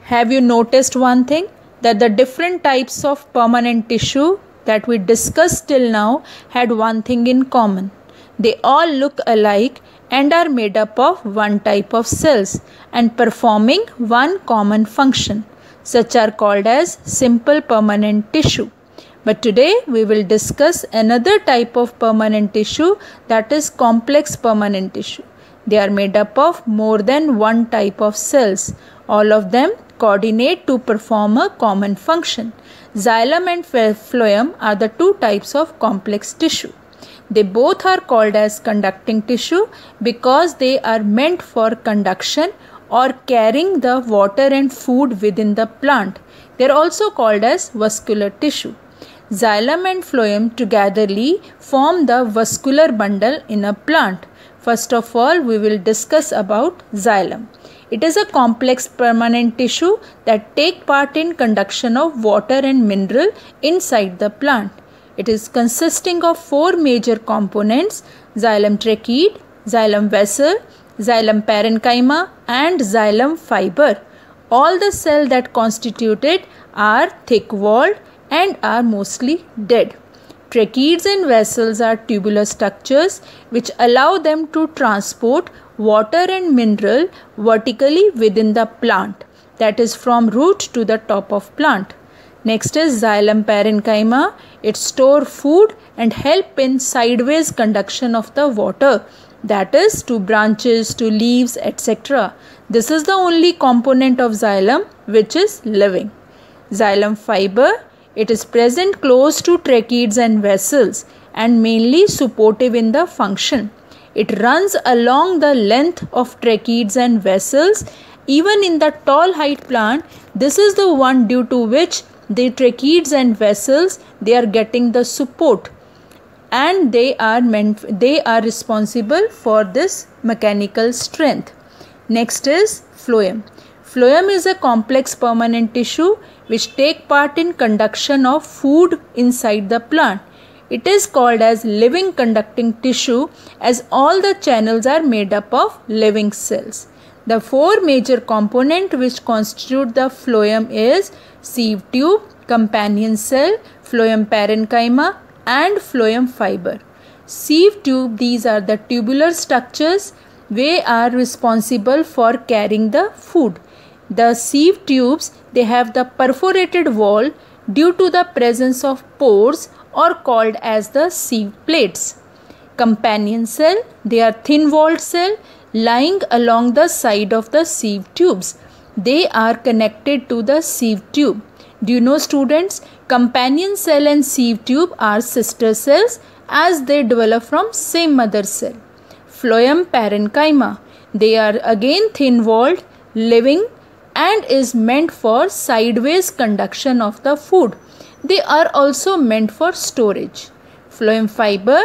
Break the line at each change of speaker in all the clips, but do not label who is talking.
Have you noticed one thing? That the different types of permanent tissue that we discussed till now had one thing in common. They all look alike and are made up of one type of cells and performing one common function. Such are called as simple permanent tissue. But today we will discuss another type of permanent tissue, that is complex permanent tissue. They are made up of more than one type of cells. All of them coordinate to perform a common function. Xylem and phloem are the two types of complex tissue. They both are called as conducting tissue because they are meant for conduction or carrying the water and food within the plant. They are also called as vascular tissue. Xylem and phloem togetherly form the vascular bundle in a plant. First of all, we will discuss about xylem. It is a complex permanent tissue that take part in conduction of water and mineral inside the plant. It is consisting of four major components: xylem tracheids, xylem vessel, xylem parenchyma and xylem fiber. All the cells that constitute it are thick-walled and are mostly dead. Tracheids and vessels are tubular structures which allow them to transport water and mineral vertically within the plant, that is from root to the top of plant. Next is xylem parenchyma. It stores food and help in sideways conduction of the water, that is to branches, to leaves, etc. This is the only component of xylem which is living. Xylem fiber. It is present close to tracheids and vessels and mainly supportive in the function. It runs along the length of tracheids and vessels. Even in the tall height plant, this is the one due to which the tracheids and vessels, they are getting the support and they are responsible for this mechanical strength. Next is phloem. Phloem is a complex permanent tissue which take part in conduction of food inside the plant. It is called as living conducting tissue as all the channels are made up of living cells. The four major components which constitute the phloem is sieve tube, companion cell, phloem parenchyma and phloem fiber. Sieve tube, these are the tubular structures. They are responsible for carrying the food. The sieve tubes, they have the perforated wall due to the presence of pores or called as the sieve plates. Companion cell, they are thin-walled cell lying along the side of the sieve tubes. They are connected to the sieve tube. Do you know, students, companion cell and sieve tube are sister cells as they develop from same mother cell. Phloem parenchyma, they are again thin-walled, living and is meant for sideways conduction of the food. They are also meant for storage. Phloem fiber,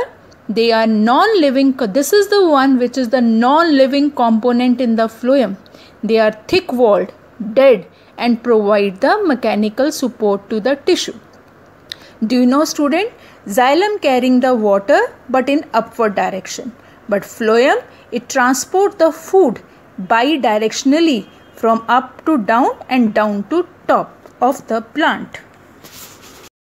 they are non-living. This is the one which is the non-living component in the phloem. They are thick-walled, dead and provide the mechanical support to the tissue. Do you know, student, xylem carrying the water but in upward direction. But phloem, it transports the food bidirectionally from up to down and down to top of the plant.